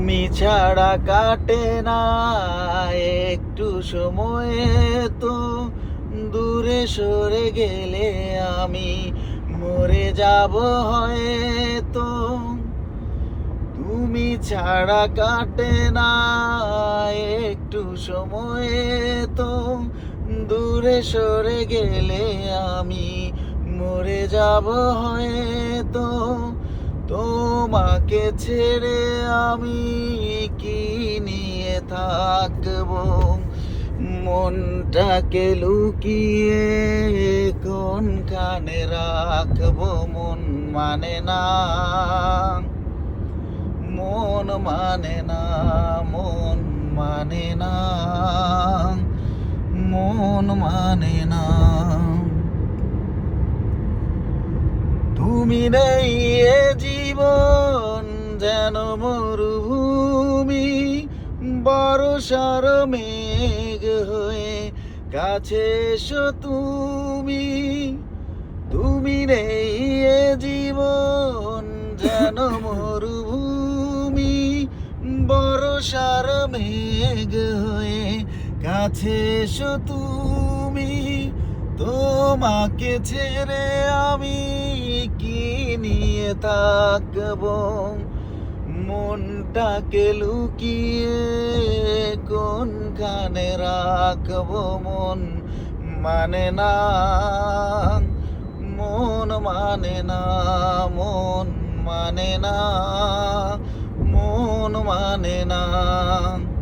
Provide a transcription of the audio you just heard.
তুমি ছাড়া কাটে না একটু সময়, তো দূরে সরে গেলে আমি মরে যাব হয়তো। তুমি ছাড়া কাটে না একটু সময়, তো দূরে সরে গেলে আমি মরে যাব হয়তো। তোমাকে ছেড়ে আমি কি নিয়ে থাকবো, মনটাকে লুকিয়ে কোনখানে রাখবো। মন মানে না, মন মানে না, মন মানে না, মন মানে না। তুমি নেই এ জীবন যেন মরুভূমি, বর্ষার মেঘ হয়ে কাছে এসো তুমি। তুমি নেই এ জীবন যেন মরুভূমি, বর্ষার মেঘ হয়ে কাছে এসো তুমি। তোমাকে ছেড়ে আমি কি নিয়ে থাকবো, মনটাকে লুকিয়ে কোনখানে রাখবো। মন মানে না, মন মানে না, মন মানে না, মন মানে না।